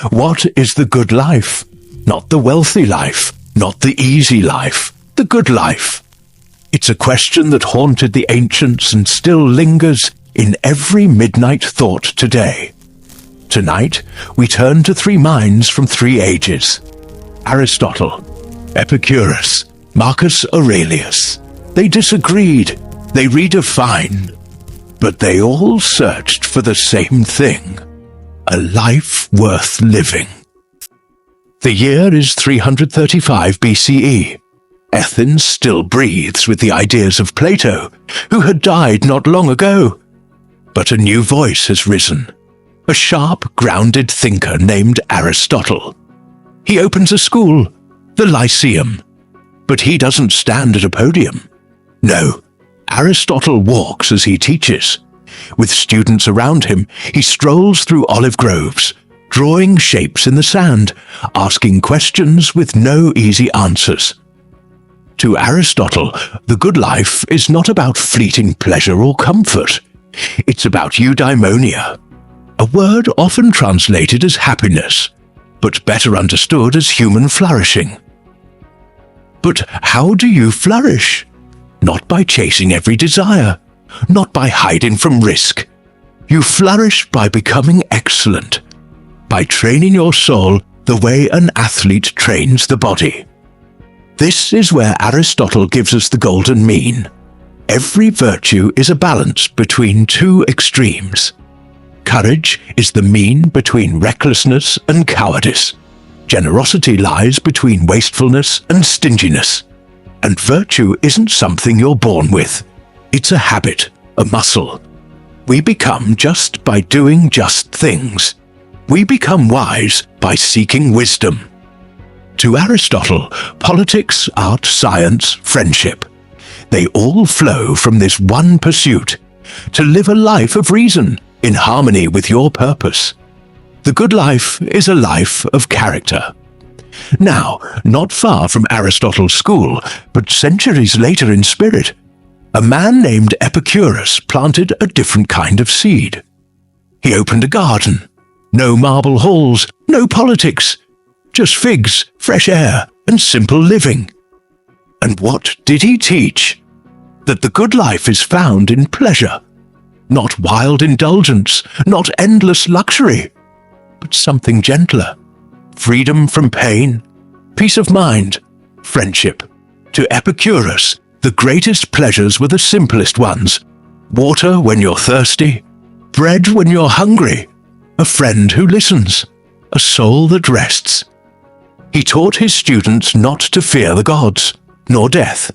What is the good life? Not the wealthy life, not the easy life, the good life. It's a question that haunted the ancients and still lingers in every midnight thought today. Tonight, we turn to three minds from three ages: Aristotle, Epicurus, Marcus Aurelius. They disagreed, they redefined, but they all searched for the same thing: a life worth living. The year is 335 BCE. Athens still breathes with the ideas of Plato, who had died not long ago. But a new voice has risen, a sharp, grounded thinker named Aristotle. He opens a school, the Lyceum, but he doesn't stand at a podium. No, Aristotle walks as he teaches. With students around him, he strolls through olive groves, drawing shapes in the sand, asking questions with no easy answers. To Aristotle, the good life is not about fleeting pleasure or comfort. It's about eudaimonia, a word often translated as happiness, but better understood as human flourishing. But how do you flourish? Not by chasing every desire, not by hiding from risk. You flourish by becoming excellent, by training your soul the way an athlete trains the body. This is where Aristotle gives us the golden mean. Every virtue is a balance between two extremes. Courage is the mean between recklessness and cowardice. Generosity lies between wastefulness and stinginess. And virtue isn't something you're born with. It's a habit, a muscle. We become just by doing just things. We become wise by seeking wisdom. To Aristotle, politics, art, science, friendship, they all flow from this one pursuit: to live a life of reason in harmony with your purpose. The good life is a life of character. Now, not far from Aristotle's school, but centuries later in spirit, a man named Epicurus planted a different kind of seed. He opened a garden. No marble halls, no politics, just figs, fresh air, and simple living. And what did he teach? That the good life is found in pleasure, not wild indulgence, not endless luxury, but something gentler: freedom from pain, peace of mind, friendship. To Epicurus, the greatest pleasures were the simplest ones: water when you're thirsty, bread when you're hungry, a friend who listens, a soul that rests. He taught his students not to fear the gods, nor death.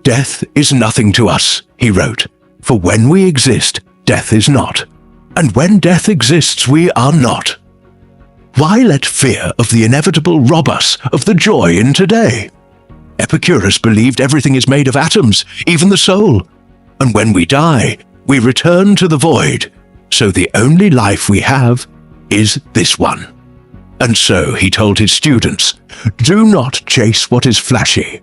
"Death is nothing to us," he wrote, "for when we exist, death is not. And when death exists, we are not. Why let fear of the inevitable rob us of the joy in today?" Epicurus believed everything is made of atoms, even the soul. And when we die, we return to the void. So the only life we have is this one. And so he told his students, do not chase what is flashy.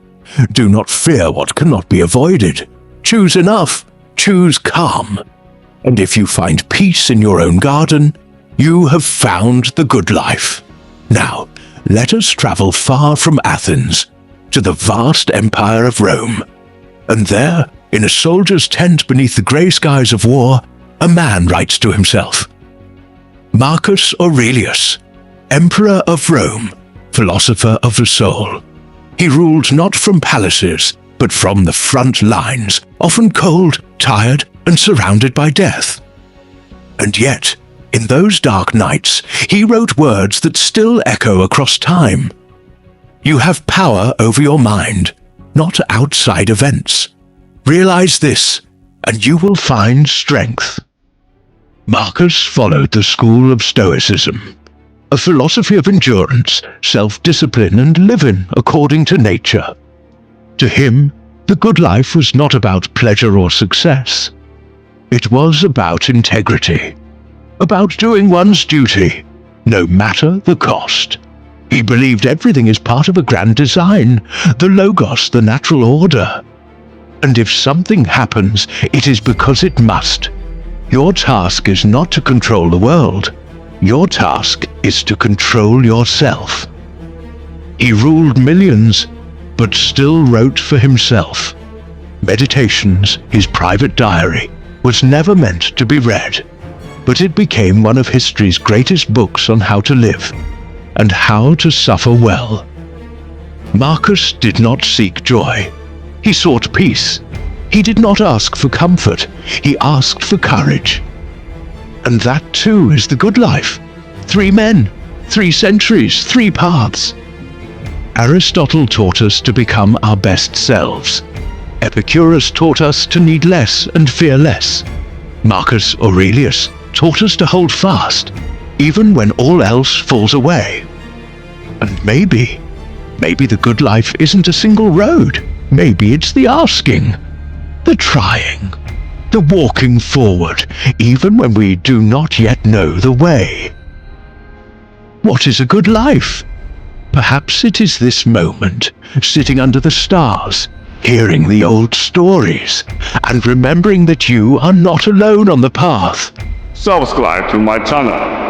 Do not fear what cannot be avoided. Choose enough. Choose calm. And if you find peace in your own garden, you have found the good life. Now, let us travel far from Athens to the vast empire of Rome. And there, in a soldier's tent beneath the grey skies of war, a man writes to himself: Marcus Aurelius, Emperor of Rome, philosopher of the soul. He ruled not from palaces, but from the front lines, often cold, tired, and surrounded by death. And yet, in those dark nights, he wrote words that still echo across time. You have power over your mind, not outside events. Realize this, and you will find strength. Marcus followed the school of Stoicism, a philosophy of endurance, self-discipline, and living according to nature. To him, the good life was not about pleasure or success. It was about integrity, about doing one's duty, no matter the cost. He believed everything is part of a grand design, the logos, the natural order. And if something happens, it is because it must. Your task is not to control the world, Your task is to control yourself. He ruled millions, but still wrote for himself. Meditations, his private diary, was never meant to be read, but it became one of history's greatest books on how to live and how to suffer well. Marcus did not seek joy. He sought peace. He did not ask for comfort. He asked for courage. And that too is the good life. 3 men, 3 centuries, 3 paths. Aristotle taught us to become our best selves. Epicurus taught us to need less and fear less. Marcus Aurelius taught us to hold fast, even when all else falls away. And maybe the good life isn't a single road. Maybe it's the asking, the trying, the walking forward, even when we do not yet know the way. What is a good life? Perhaps it is this moment, sitting under the stars, hearing the old stories, and remembering that you are not alone on the path. Subscribe to my channel.